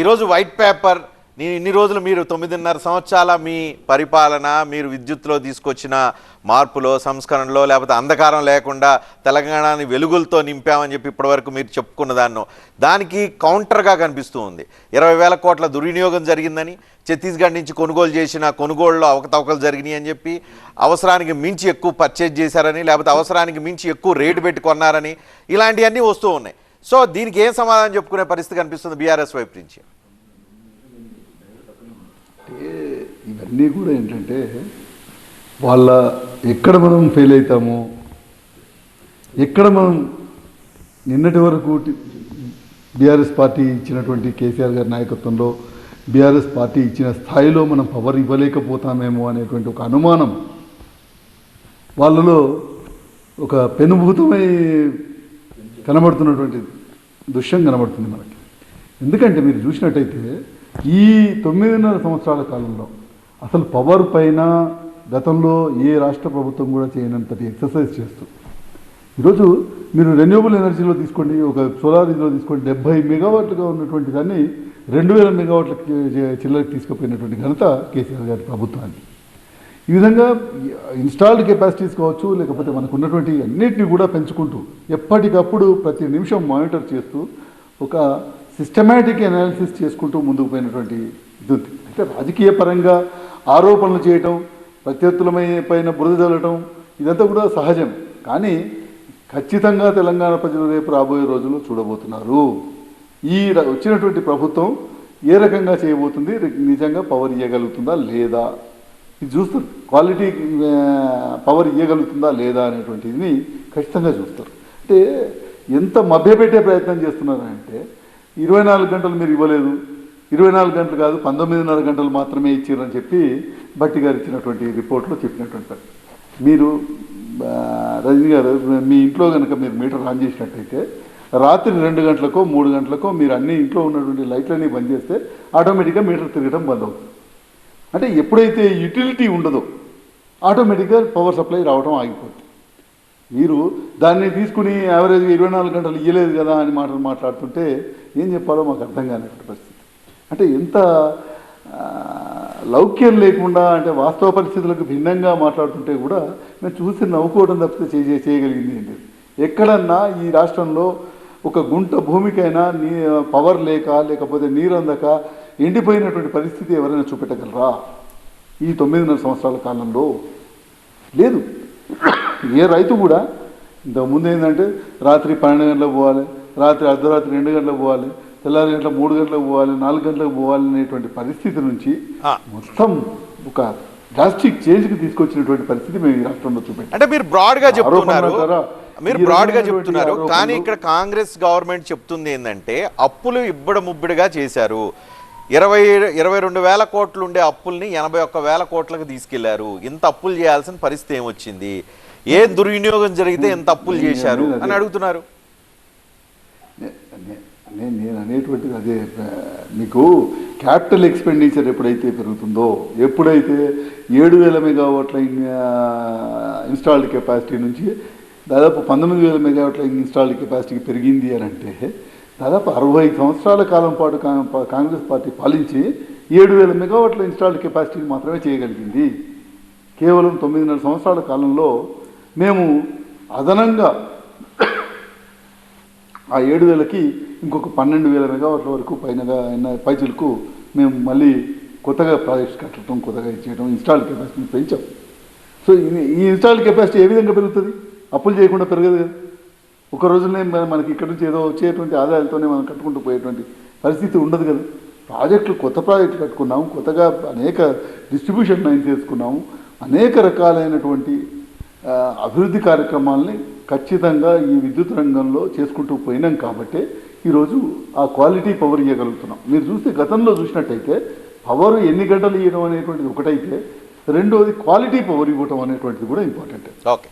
ఈరోజు white paper ఇన్ని రోజులు మీరు 9.5 సంవత్సరాల మీ పరిపాలన మీరు విద్యుత్తులో తీసుకొచ్చిన మార్పులో సంస్కరణలో లేకపోతే అంధకారం లేకుండా తెలంగాణని వెలుగులతో నింపామని చెప్పి ఇప్పటివరకు మీరు చెప్పుకున్న దానికి కౌంటర్గా కనిపిస్తూ ఉంది. 20,000 కోట్ల దుర్వినియోగం జరిగిందని, ఛత్తీస్గఢ్ నుంచి కొనుగోలు చేసిన కొనుగోళ్ళలో అవకతవకలు జరిగినాయి అని చెప్పి, అవసరానికి మించి ఎక్కువ పర్చేజ్ చేశారని లేకపోతే అవసరానికి మించి ఎక్కువ రేటు పెట్టి కొన్నారని ఇలాంటివన్నీ వస్తూ ఉన్నాయి. సో దీనికి ఏం సమాధానం చెప్పుకునే పరిస్థితి కనిపిస్తుంది బీఆర్ఎస్ వైపు నుంచి? ఇవన్నీ కూడా ఏంటంటే వాళ్ళ ఎక్కడ మనం ఫెయిల్ అవుతామో, ఎక్కడ మనం నిన్నటి వరకు బీఆర్ఎస్ పార్టీ ఇచ్చినటువంటి కేసీఆర్ గారి నాయకత్వంలో బీఆర్ఎస్ పార్టీ ఇచ్చిన స్థాయిలో మనం పవర్ ఇవ్వలేకపోతామేమో అనేటువంటి ఒక అనుమానం వాళ్ళలో ఒక పెనుభూతమై కనబడుతున్నటువంటి దృశ్యం కనబడుతుంది మనకి. ఎందుకంటే మీరు చూసినట్టయితే ఈ 9.5 సంవత్సరాల కాలంలో అసలు పవర్ పైన గతంలో ఏ రాష్ట్ర ప్రభుత్వం కూడా చేయనంతటి ఎక్సర్సైజ్ చేస్తూ ఈరోజు మీరు రెన్యూవబుల్ ఎనర్జీలో తీసుకోండి, ఒక సోలార్ ఇదిలో తీసుకోండి, 70 మెగావాట్లుగా ఉన్నటువంటి దాన్ని 2,000 మెగావాట్లకి చిల్లరకి తీసుకుపోయినటువంటి ఘనత కేసీఆర్ గారి ప్రభుత్వానికి. ఈ విధంగా ఇన్స్టాల్డ్ కెపాసిటీస్ కావచ్చు, లేకపోతే మనకు ఉన్నటువంటి అన్నిటిని కూడా పెంచుకుంటూ ఎప్పటికప్పుడు ప్రతి నిమిషం మానిటర్ చేస్తూ ఒక సిస్టమేటిక్ అనాలిసిస్ చేసుకుంటూ ముందుకు పోయినటువంటి ఇది ఉంది. అంటే రాజకీయ పరంగా ఆరోపణలు చేయటం, ప్రత్యర్థుల పైన బురద చల్లటం ఇదంతా కూడా సహజం. కానీ ఖచ్చితంగా తెలంగాణ ప్రజలు రేపు రాబోయే రోజుల్లో చూడబోతున్నారు ఈ వచ్చినటువంటి ప్రభుత్వం ఏ రకంగా చేయబోతుంది, నిజంగా పవర్ ఇవ్వగలుగుతుందా లేదా, ఇది చూస్తారు. క్వాలిటీ పవర్ ఇవ్వగలుగుతుందా లేదా అనేటువంటిది ఖచ్చితంగా చూస్తారు. అంటే ఎంత మభ్యపెట్టే ప్రయత్నం చేస్తున్నారంటే 24 గంటలు మీరు ఇవ్వలేదు, 24 గంటలు కాదు 19.5 గంటలు మాత్రమే ఇచ్చారని చెప్పి భట్టి గారు ఇచ్చినటువంటి రిపోర్ట్లో చెప్పినటువంటి. మీరు రజనీ గారు మీ ఇంట్లో కనుక మీరు మీటర్ ఆన్ చేసినట్టయితే రాత్రి 2 గంటలకో 3 గంటలకో మీరు అన్ని ఇంట్లో ఉన్నటువంటి లైట్లన్నీ బంద్ చేస్తే ఆటోమేటిక్గా మీటర్ తిరగడం బంద్ అవుతుంది. అంటే ఎప్పుడైతే యూటిలిటీ ఉండదో ఆటోమేటిక్గా పవర్ సప్లై రావడం ఆగిపోతుంది. మీరు దాన్ని తీసుకుని యావరేజ్గా 24 గంటలు ఇవ్వలేదు కదా అని మాట్లాడుతుంటే ఏం చెప్పాలో మాకు అర్థం కానటువంటి పరిస్థితి. అంటే ఎంత లౌక్యం లేకుండా, అంటే వాస్తవ పరిస్థితులకు భిన్నంగా మాట్లాడుతుంటే కూడా మేము చూసి నవ్వుకోవడం తప్పితే చేయగలిగింది ఏంటి? ఎక్కడన్నా ఈ రాష్ట్రంలో ఒక గుంట భూమికైనా పవర్ లేకపోతే నీరు అందక ఎండిపోయినటువంటి పరిస్థితి ఎవరైనా చూపెట్టగలరా ఈ 9.5 సంవత్సరాల కాలంలో? లేదు. ఏ రైతు కూడా ఇంతకుముందు ఏంటంటే రాత్రి 12 గంటలకు పోవాలి, రాత్రి అర్ధరాత్రి 2 గంటలకు పోవాలి, తెల్లారి గంటల 3 గంటలకు పోవాలి, 4 గంటలకు పోవాలి అనేటువంటి పరిస్థితి నుంచి మొత్తం ఒక డ్రాస్టిక్ చేంజ్కి తీసుకొచ్చినటువంటి పరిస్థితి మేము ఈ రాష్ట్రంలో చూపెట్టాం. అంటే మీరు బ్రాడ్గా చెప్తున్నారు కానీ ఇక్కడ కాంగ్రెస్ గవర్నమెంట్ చెప్తుంది ఏంటంటే అప్పులు ముబ్బిడిగా చేశారు. 22,000 కోట్లు ఉండే అప్పుల్ని 81,000 కోట్లకు తీసుకెళ్లారు. ఇంత అప్పులు చేయాల్సిన పరిస్థితి ఏమొచ్చింది? ఏ దుర్వినియోగం జరిగితే ఎంత అప్పులు చేశారు అని అడుగుతున్నారు. నేను అనేటువంటిది అదే. మీకు క్యాపిటల్ ఎక్స్పెండిచర్ ఎప్పుడైతే పెరుగుతుందో, ఎప్పుడైతే 7,000 మెగావాట్ల ఇన్స్టాల్డ్ కెపాసిటీ నుంచి దాదాపు 19,000 మెగావాట్ల ఇన్స్టాల్డ్ కెపాసిటీకి పెరిగింది అని అంటే దాదాపు 65 సంవత్సరాల కాలం పాటు కాంగ్రెస్ పార్టీ పాలించి 7,000 మెగావాట్ల ఇన్స్టాల్డ్ కెపాసిటీని మాత్రమే చేయగలిగింది. కేవలం 9.5 సంవత్సరాల కాలంలో మేము అదనంగా ఆ 7,000కి ఇంకొక 12,000 మెగావాట్ల వరకు పైచులకు మేము మళ్ళీ కొత్తగా ప్రాజెక్ట్స్ కట్టడం, కొత్తగా ఇచ్చేయడం, ఇన్స్టాల్డ్ కెపాసిటీని పెంచాం. సో ఈ ఇన్స్టాల్డ్ కెపాసిటీ ఏ విధంగా పెరుగుతుంది? అప్పులు చేయకుండా పెరగదు కదా. ఒక రోజునే మనకి ఇక్కడ నుంచి ఏదో వచ్చేటువంటి ఆదాయాలతోనే మనం కట్టుకుంటూ పోయేటువంటి పరిస్థితి ఉండదు కదా. కొత్త ప్రాజెక్టులు కట్టుకున్నాము, కొత్తగా అనేక డిస్ట్రిబ్యూషన్ లైన్స్ చేసుకున్నాము, అనేక రకాలైనటువంటి అభివృద్ధి కార్యక్రమాలని ఖచ్చితంగా ఈ విద్యుత్ రంగంలో చేసుకుంటూ పోయినాం కాబట్టి ఈరోజు ఆ క్వాలిటీ పవర్ ఇవ్వగలుగుతున్నాం. మీరు చూస్తే గతంలో చూసినట్టయితే పవర్ ఎన్ని గంటలు ఇవ్వడం అనేటువంటిది ఒకటైతే, రెండోది క్వాలిటీ పవర్ ఇవ్వటం అనేటువంటిది కూడా ఇంపార్టెంట్. ఓకే.